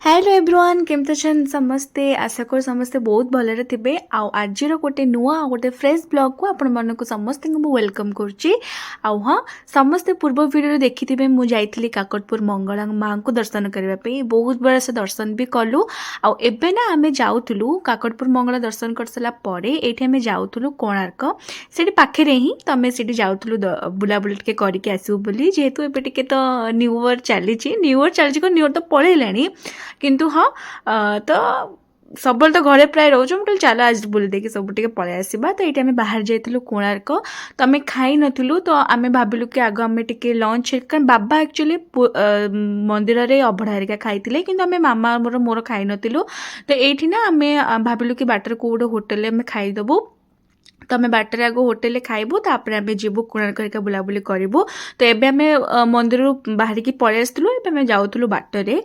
Hello everyone केमती अच्छे समस्ते आशा कर समस्ते बहुत भलरे थे आज गोटे नुआ गोटे फ्रेश ब्लॉग को आपण मानक समस्त वेलकम करुच्ची हाँ समस्ते पूर्व वीडियो देखी मुझे जाइली काकटपुर मंगला माँ को दर्शन करने बहुत बड़ा से दर्शन भी कलु आबे ना आम जाऊलु काकटपुर मंगला दर्शन कर सारापर ये आम जाऊलु कोणार्क से पाखे ही तो आम से जाऊलु बुलाबुली टे करके आसबू बोली जेहेतु एबे टे तो न्यू इयर चली न्यू इयर तो पलैला किंतु हाँ तो सब तो घरे प्राय रोज मुझे चल आज बुले देखिए सब टे पलि आसवा तो ये बाहर जाइलु कोणार्क तो आम खाई नथिलु तो आम भाविलु कि आग आम टे लंच कारण बाबा एक्चुअली मंदिर रे अभड़ा हरिका खाई कि आम मामा मोर खाई नथिलु तो ये ना आम भाविलु कि बाटर को गोटे होटेल आम खाईदेबू तो आम बाटर आग होटेल खाइबू तापर आम जीवु कोणार्क बुलाबुली करूँ तो एबे आम मंदिर बाहर की पलि आसलु आम जाऊलु बाटरे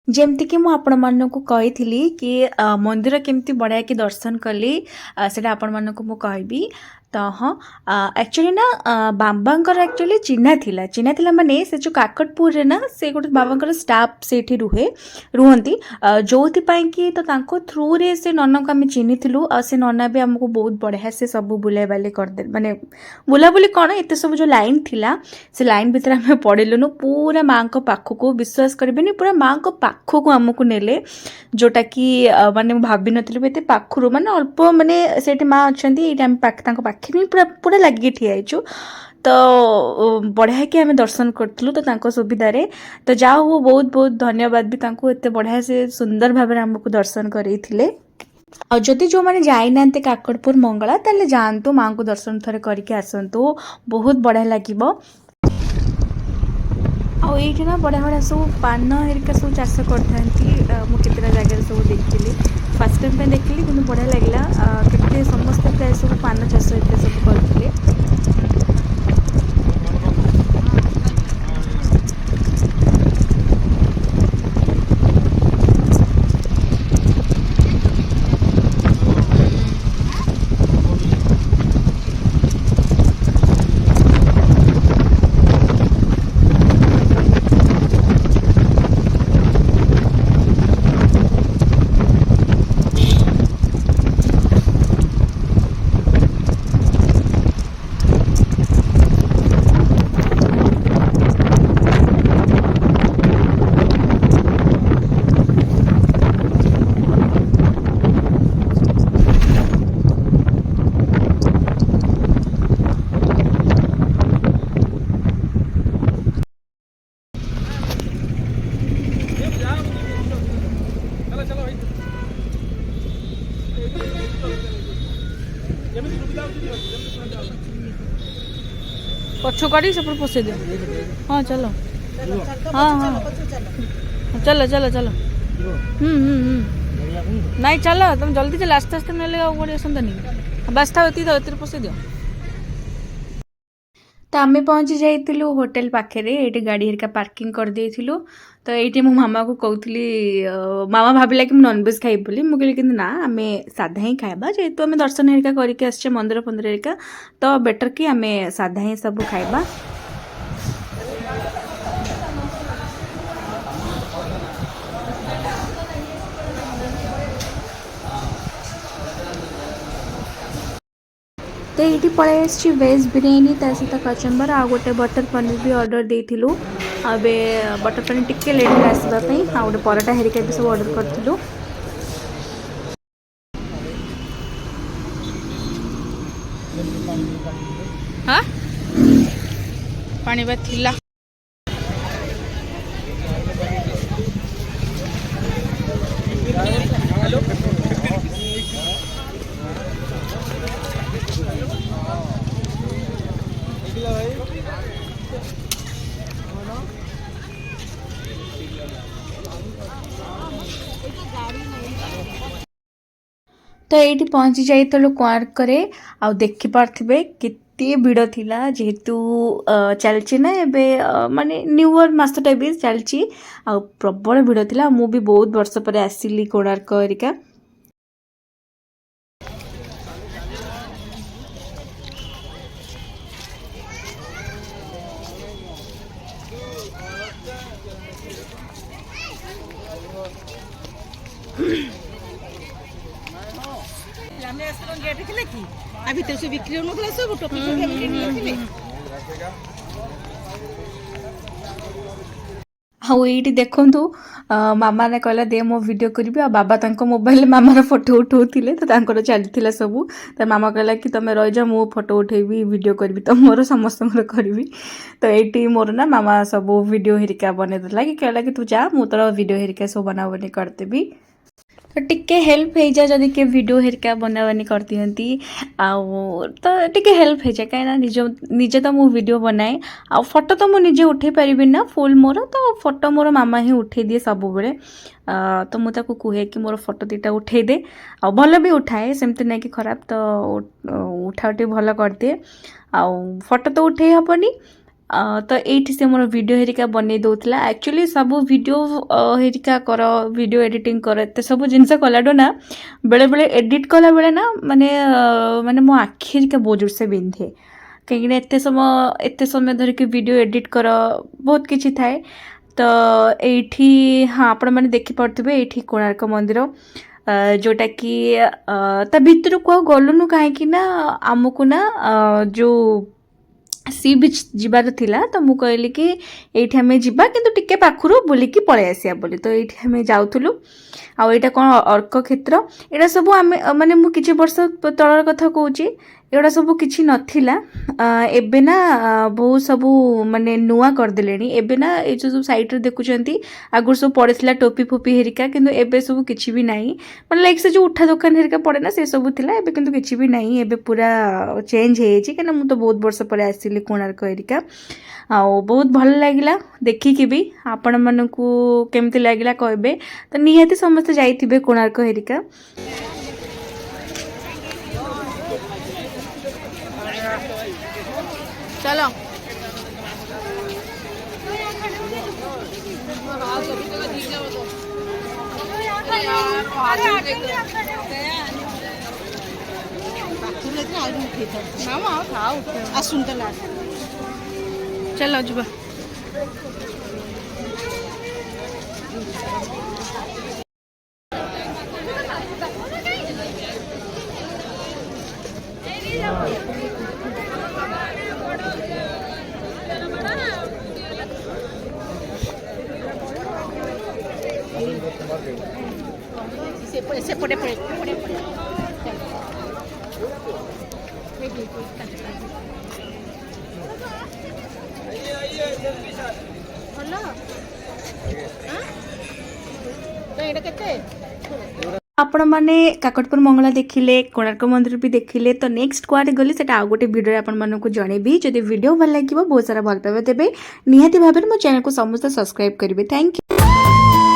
जमती कि मुझे कही कि मंदिर केमती बढ़िया कि दर्शन कली से आपण मानक मु कहबी तो हाँ एक्चुअली ना बाबांकर एक्चुअली चिन्हा थिला माने से जो काकटपुर रे ना से गोटे बाबांकर स्टाफ से रुहंती जो कि तो तांको थ्रू रे से नना को आम चिन्हिलु आ से नना भी आमको बहुत बढ़िया से सब बुलाई बाले करदे माने बुलाबुली कौन एत सब जो लाइन थिला से लाइन भितर आम पड़ेलुनु पूरा माँ को पाखक विश्वास करेंगे पूरा माँ को पाखक आमको नेले जोटा कि माने भाभी नी एत पाखर माने अल्प माने से माँ अच्छा पाखे भी पूरा पूरा लगिक ठियाचु तो बढ़िया कि आम दर्शन करूँ तो तांको सुविधा रे तो जाओ हो बहुत बहुत धन्यवाद भी तांको एत बढ़िया से सुंदर भाव आमको दर्शन करते और जदि जो मैंने जाई ना काकटपुर मंगला ताले जातु माँ को दर्शन थरे करके आसतु बहुत बढ़िया लगे ये ना बढ़िया बढ़िया सब पान हेरिका सब चाष करते जगह सब देखी फास्ट टाइम देखिली कि बढ़िया लगे के समस्ते प्राय सब पान चाष सब करते पछु काटी सब पोसे दियो। हाँ चलो हाँ हाँ चलो चलो चलो। नहीं चल तुम जल्दी चल आस्ते आस्ते ना गोटे आसतनी बस था पशे दियो तो आम पहुँची जाइलु होटेल पाखे ये गाड़ी हरिका पार्किंग कर देइथिलु तो ये मो मामा को कहती मामा भाविला कि नॉनवेज खाइब बोली मुझे कहली कि ना आम साधा ही खाइबा जेहेतु आम दर्शन हरिका करके आसचे मंदिर फंदिर हरिका तो बेटर कि आम साधा ही सब खाइबा। तो ये पलि आसी वेज बिरयानी ता सहित कचम्बर आ गोटे बटर पनीर भी ऑर्डर देइथिलु अबे बटर पनीर टिके लेट आसवाई आ गोटे पराठा हेरिका भी सब ऑर्डर करथिलु। हाँ पानी बा थिला तो ये पहुँची जाइलु कोणार्क आ देखी पार्थिबे केते भिड़ थिला जेहेतु चलची ना एबे माने न्यू ईयर मासटा भी चलची आ प्रबल भिड़ थिला मु भी बहुत वर्ष पर आसिली कोणार्क हरिका। हाँ ये देखु मामा ने कहला दे मो वीडियो करी आ बाबा तांको मोबाइल मामार फोटो उठाउथिले तो तांकर चलथिला सबू तो मामा कहला कि तमे रह जा मो फोटो उठेबी वीडियो करबी तो मोर समस्त करबी तो ये मोर ना मामा सब वीडियो हेरिका बने देला कि कहला कि तू जा मु तोर वीडियो हेरिका सब बनाबनी करदेबी तो टिके हेल्प हो जाए जदि के वीडियो हेरिका बनावानी कर दियंती तो टिके हेल्प हो जाए कहीं निज निजे तो मु वीडियो बनाए आ फोटो तो मु निजे उठे पारिबि ना फुल मोर तो फोटो मोर मामा ही उठे दिए सब बेले तो मुझे कहे कि मोर फोटो दीटा उठे दे आ भल भी उठाए सेमती नहीं कि खराब तो उठा उठी भल कर दिए आ फोटो तो उठे हेबनी तो ये से मोर वीडियो हेरिका बनै दौला एक्चुअली सब वीडियो हेरिका कर वीडियो एडिटिंग कर एत सब जिनस कलाडो ना बेले बेले एडिट कला बेले ना माने माने मो आखि हेरिका बहुत जोर से बिंधे कहीं एत समय धरिक वीडियो एडिट कर बहुत किसी थाए तो ये हाँ आपण मैंने देखिपे ये कोणार्क मंदिर जोटा कि ता भितर को गलुनु कहीं आमको ना जो सी बीच जीवार थिला तो मु कहली कि एठी हमें जीवा किंतु टिके पाखुरु बुलिकी पळे आसिया बोली तो एठी हमें जाउथुलु आ एटा कोन अर्क क्षेत्र एटा सब आमे माने मु किछि वर्ष तळर कथा कहूची एटा सब किछि नथिला एबे ना बहुत सब माने नुआ कर देलेनी एबे ना ए जो साइट रे देखुचंती आगुर सब पड़ेथिला टोपी फोपी हेरिका किंतु एबे सब किछि भी नाही माने लाइक से जो उठा दुकान हेरिका पड़े ना से सब थिला एबे किंतु किछि भी नाही एबे पूरा चेंज हे छि केना मु तो बहुत वर्ष पर आसिली कोणार्क हेरिका आ बहुत भल लागिला देखिकी भी आपण मानकू केमती लागिला कहबे तो निहाती समस्त जाइथिबे कोणार्क हेरिका। चलो चलो जुबा se pone आपण मैंने काकटपुर मंगला देखिले कोणार्क मंदिर भी देखिले तो नेक्स्ट कुआडे गली से आउ गोटे वीडियो आपण मानक जनइबी जदि वीडियो भल लगे बहुत सारा भल पाइबा तेबे निहाती भाबे मो चैनल को समस्त सब्सक्राइब करेंगे। Thank you.